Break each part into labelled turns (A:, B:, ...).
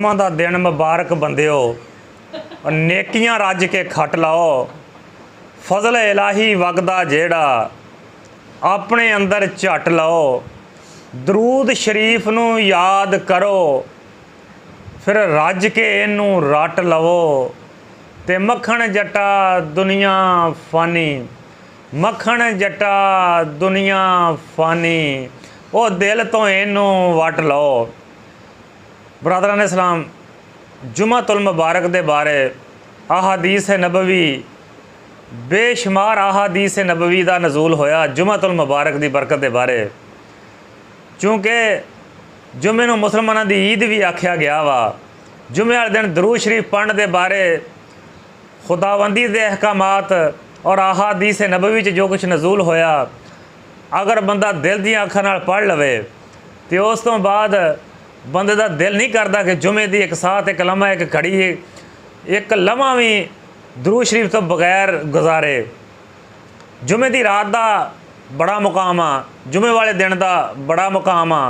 A: जुम्मा दा दिन मुबारक बंदियो, नेकियां रज के खट लाओ। फजल इलाही वगदा जेड़ा अपने अंदर झट लाओ। दरूद शरीफ नू याद करो, फिर रज के इनू रट लवो। ते मक्खण जट्टा दुनिया फानी, मक्खण जट्टा दुनिया फानी, ओ दिल तो इनू वट लो। बरादरान इस्लाम, जुम्मतुल मुबारक दे बारे अहादीस नबवी, बेशुमार अहादीस नबवी का नज़ूल होया जुम्मतुल मुबारक की बरकत के बारे। चूँकि जुम्मे नूं मुसलमानों की ईद भी आख्या गया वा। जुम्मे वाले दिन दरूद शरीफ पढ़ने के बारे खुदाबंदी के अहकामात और अहादीस नबवी जो कुछ नज़ूल होया, अगर बंदा दिल दी अखां नाल पढ़ लवे तो उस तो बाद बंदे का दिल नहीं करता कि जुम्मे की एक साथ एक लम्हा एक घड़ी एक लम्हा भी दरूद शरीफ तो बगैर गुजारे। जुम्मे की रात का बड़ा मुकाम आ, जुम्मे वाले दिन का बड़ा मुकाम आ।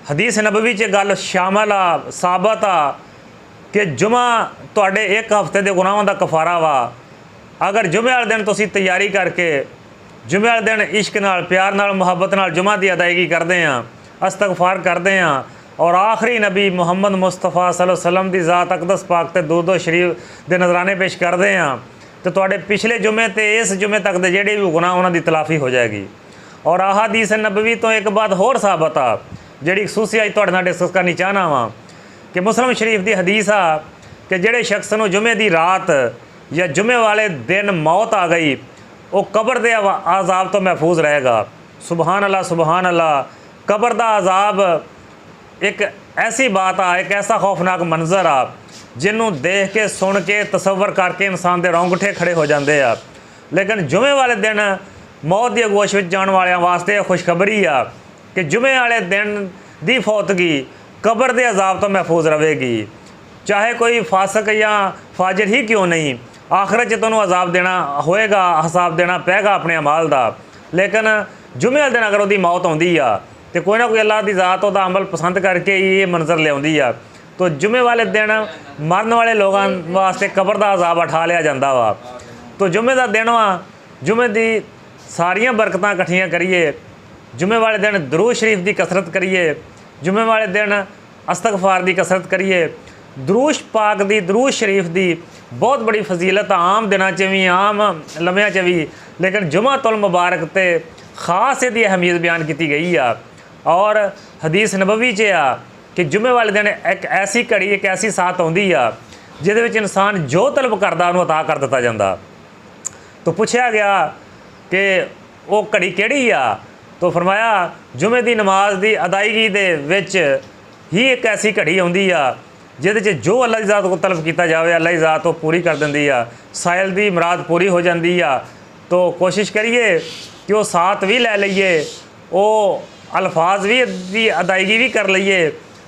A: हदीस नबवी च गल शामिल आ, साबत आ कि जुम्मा तुहाडे एक हफ्ते के गुनाहों का कफारा वा। अगर जुम्मे वाले दिन तुसीं तैयारी करके जुम्मे वाले दिन इश्क नाल प्यार नाल मुहब्बत नाल जुम्मा की अदायगी करते हैं, इस्तगफार करते हैं और आखिरी नबी मुहम्मद मुस्तफा सल्लल्लाहु अलैहि वसल्लम की ज़ात अकदस पाक ते दुरूद शरीफ के नजराने पेश करते हैं तो तुहाडे पिछले जुम्मे ते इस जुम्मे तक के जेडे भी गुनाह उन्हां दी तलाफ़ी हो जाएगी। और अहादीस नबवी तो एक बात होर साबत आ जिहड़ी खसूसी अज तुहाडे नाल डिस्कस करनी चाहना वा कि मुस्लिम शरीफ की हदीस आ कि जेडे शख्स नूं जुम्मे की रात या जुम्मे वाले दिन मौत आ गई वो कब्र के आज़ाब तो महफूज रहेगा। सुबहान अल्लाह सुबहान अल्लाह। कब्र का आज़ाब एक ऐसी बात आ, एक ऐसा खौफनाक मंजर आ जिन्हों देख के सुन के तसव्वुर करके इंसान के रोंगटे खड़े हो जाते आ। लेकिन जुम्मे वाले दिन मौत की अगोश में जाने वालों वास्ते खुशखबरी आ कि जुम्मे वाले दिन की फौतगी कब्र के अजाब तो महफूज रहेगी। चाहे कोई फासक या फाजिर ही क्यों नहीं, आखिरत च तुहानूं अजाब देना होएगा, हिसाब देना पेगा अपने अमाल का। लेकिन जुम्मे वाले दिन अगर उसकी मौत आउंदी आ तो कोई ना कोई अल्लाह की ज़ात वह अमल पसंद करके ये मंजर लियाउंदी आ। तो जुम्मे वाले दिन मरन वाले लोगों वास्ते कब्र का अजाब उठा लिया जाता वा। तो जुम्मे का दिन वा, जुम्मे की सारिया बरकतां इकट्ठियां करिए। जुम्मे वाले दिन दरूद शरीफ की कसरत करिए। जुम्मे वाले दिन इस्तगफार की कसरत करिए। दरूद पाक की दरूद शरीफ की बहुत बड़ी फजीलत आम दिनों च भी आम लम्हिਆਂ च भी, लेकिन जुम्मतुल मुबारक ते खास इसकी अहमियत बयान की गई आ। और हदीस नबवी च आ कि जुम्मे वाले दिन एक ऐसी घड़ी एक ऐसी साथ आउंदी आ जिहदे विच इंसान जो तलब करदा उहनूं अता कर दिता जाता। तो पूछा गया कि वो घड़ी किहड़ी आ, तो फरमाया जुम्मे की नमाज की अदायगी दे विच ही एक ऐसी घड़ी आउंदी आ जिहदे च जो अल्लाह की ज़ात को तलब किया जाए अल्लाह की ज़ात वो पूरी कर दिंदी आ, साइल की मुराद पूरी हो जाती आ। तो कोशिश करिए कि वो साथ भी लै लईए, वो अल्फाज भी दी अदायगी भी कर लीए,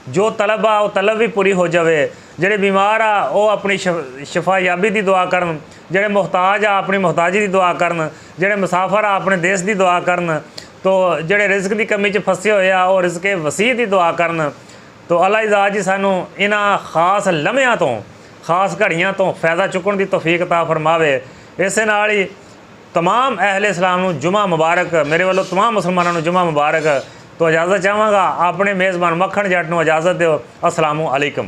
A: जो तलब आ वो तलब भी पूरी हो जाए। जेडे बीमार आ वो अपनी शफायाबी की दुआ करन, जेडे मुहताज आ अपनी मुहताजी की दुआ करन, जेडे मुसाफर आ अपने देश की दुआ करन, तो जेडे रिज़्क की कमी च फसे हुए आ वो रिज़्क वसी की दुआ करन। तो अल्लाह इज़्ज़त जी सानू इन्हां खास लम्हिਆਂ तो खास घड़ियां तो फ़ायदा चुकण की तौफीक अता फरमावे। इस नाल ही तमाम अहले इस्लाम नूं जुम्मा मुबारक, मेरे वालों तमाम मुसलमानों नूं जुम्मा मुबारक। तो इजाज़त चाहांगा, अपने मेज़बान मक्खण जट नूं इजाज़त दिओ। अस्सलामु अलैकुम।